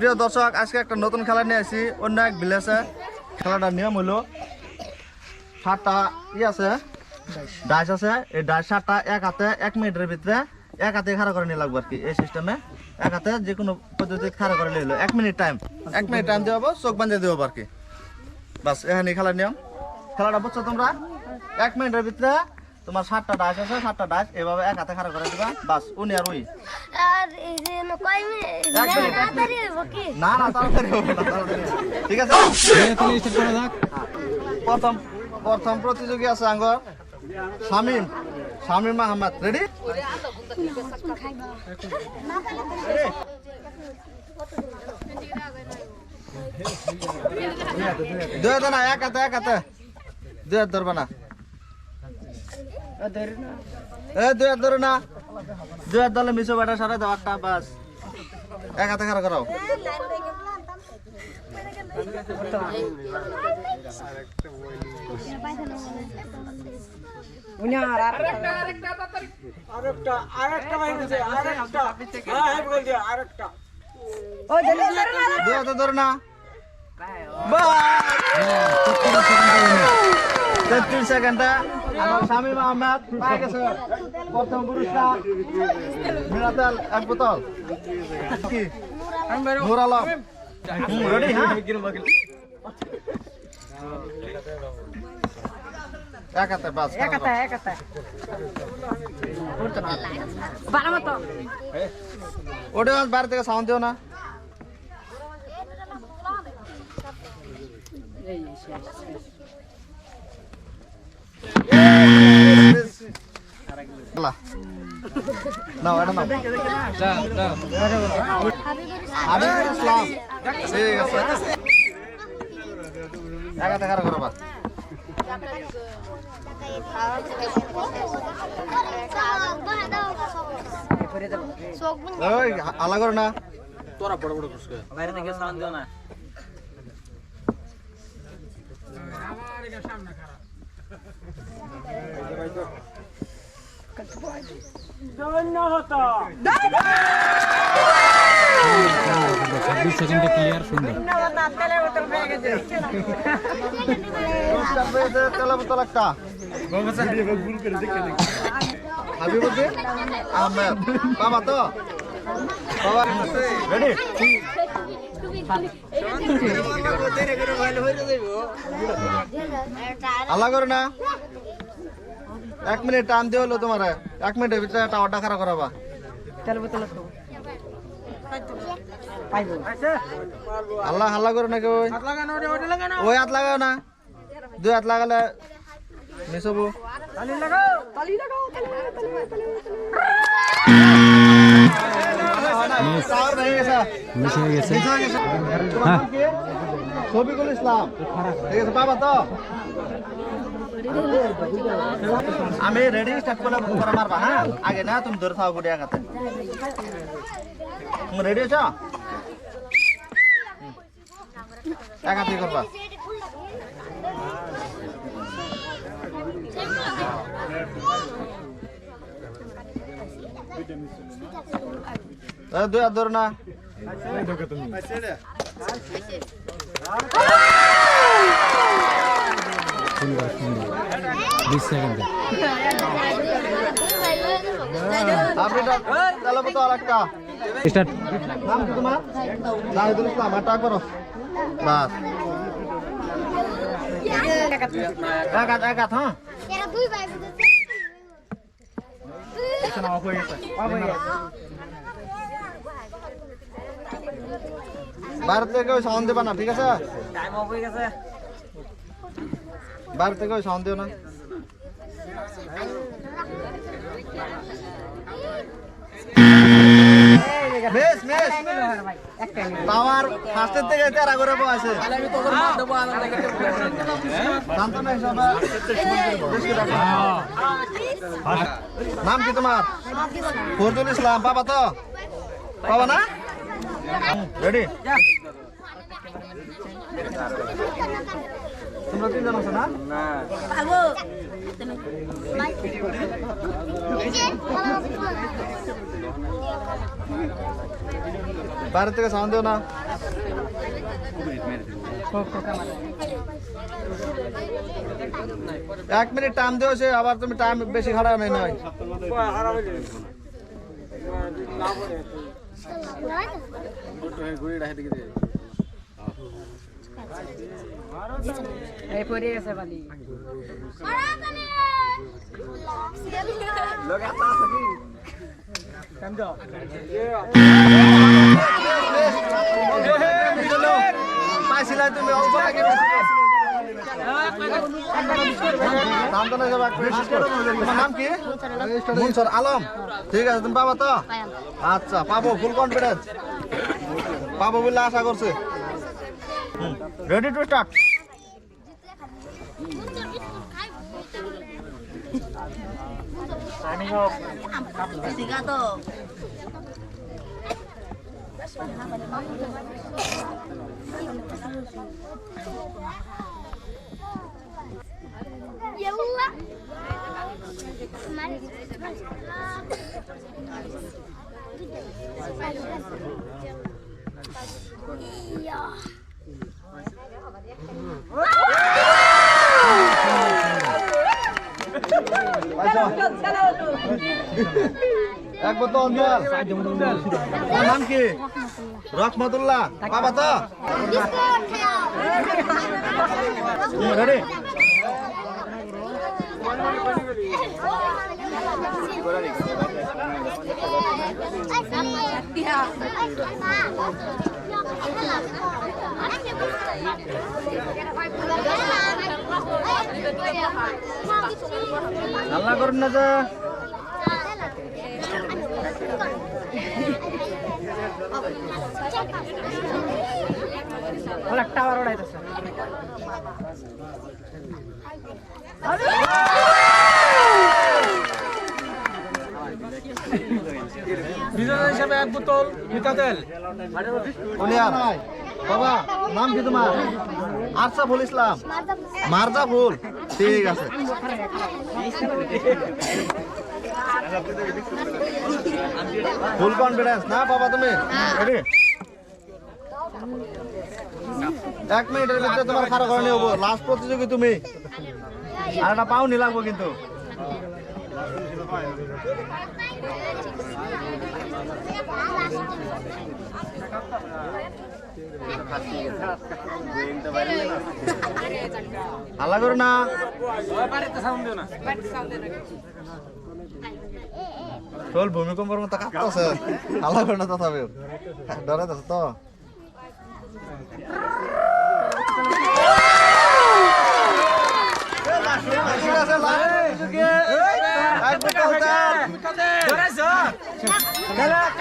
প্রিয় দর্শক, আজকে একটা নতুন খেলা নিয়ে আসি অন্য এক ভিলেজে। খেলাটার নিয়ম হলো 7টা আছে, ডাইস আছে। এই ডাইস 7টা এক হাতে 1 মিনিটের ভিতরে এক হাতে খাড়া করে নিয়ে লাগবে আর কি। এই সিস্টেমে এক হাতে যে কোনো পদ্ধতি খাড়া করে নিয়ে 1 মিনিট টাইম দিয়ে হবো, চোখ বাঁধিয়ে দেবো আর কি। বাস এখানে খেলার নিয়ম। খেলাটা বুঝছো তোমরা? 1 মিনিটের ভিতরে তোমার 7টা ডাইস আছে, 7টা ডাইস এভাবে এক হাতে খাড়া করে দিবা। বাস উনি আর উই। না না, তাড়াতাড়ি হবে না, ঠিক আছে। প্রথম প্রতিযোগী আছে আঙ্গর শামীম আহমদ। রেডি? দুই হাতে না, এক হাতে দুই হাত ধরবা না। দুই হাত ধরো না, দুই হাত ধরলে মিশো বাটা সারা দাও একটা। বাস এক হাতে খাড়া করাও। দুই হাতে ধরো না। 33 সেকেন্ডে আমার শামীম আহমেদ পেয়ে গেছে প্রথম পুরস্কার। মিরাতেল এক বোতল কি নূর আলম। রেডি? হ্যাঁ, এক হাতে। বাস ওটা বাইরে থেকে সাউন্ড দিও না। আল্লাহ করো না, তোরা বড় বড় বাইরে থেকে সাউন্ড দিও না। ক্লিয়ার সুন্দর হাবিবুদ্দিন আহমেদ বাবা। তো বাবা রেডি? আল্লাহ করে না, 1 মিনিট টাইম দিয়ে হলো তোমার। 1 মিনিটের ভিতরে টাওয়ারটা খারাপ করাবা। আল্লাহ হাল্লা করে নাকি? ওই হাত লাগাও না, 2 হাত লাগালে মিস হবো। শফিকুল ইসলাম, ঠিক আছে বাবা। তো আমি রেডি, স্টার্ট করলে করে মারবা। হ্যাঁ, আগে না তুমি ধরে থাকো গুড়ি আগাতে। তুমি রেডি আছো? একাতে করবা। দুই হাত ধরো না। 20 সেকেন্ডে আপনি তাহলে তো আরেকটা স্টার্ট। নাম কি তোমার? জাহিদুল ইসলাম। আটা করো। বাস এক হাত। হ্যাঁ, বাইরে থেকে ওই সাউন্ড দেবা না, ঠিক আছে? বাইরে থেকে ওই সাউন্ড দিও না। পাওয়ার ফার্স্টের থেকে তেরা করে আছে। নাম কি তোমার? ফজলুল ইসলাম। বাবা তো বাবা না? রেডি তোমরা তিনজন আছো না বাইরে থেকে সাউন্ড দিও না এক মিনিট টাইম দিও সে আবার তুমি টাইম বেশি খারাপ নেই নয় এই পরে গেছে বালি পাইছিলাই তুমি অল্প আগে তোমার নাম কি মুনসর আলম ঠিক আছে তুমি পাবা তো আচ্ছা পাবো ফুল কনফিডেন্স পাবো বলে আশা করছে রেডি টু স্টার্ট يلا এক বোতল জল তোমার নাম কি রহমতুল্লাহ বাবা তো রেডি আল্লাহ করুন না যে টাওয়ার ওড়াইতেছে বিজয় হিসাবে এক বোতল মিঠাতেল উনিয়ার বাবা নাম কি তোমার আরসাফুল ইসলাম মারজা ফুল ঠিক আছে ফুল কনফিডেন্স না বাবা তুমি রেডি এক মিনিটের ভিতরে তোমার খারাপ করে নিয়ে হবো লাস্ট প্রতিযোগী তুমি আর একটা পাও নিয়ে লাগবো কিন্তু আল্লাহ করো না চল ভূমিকম্পের মতো কাঁপতেছে আল্লাহ করো না তথাপি ডরে আছে তো ঠিক আছে লাস্ট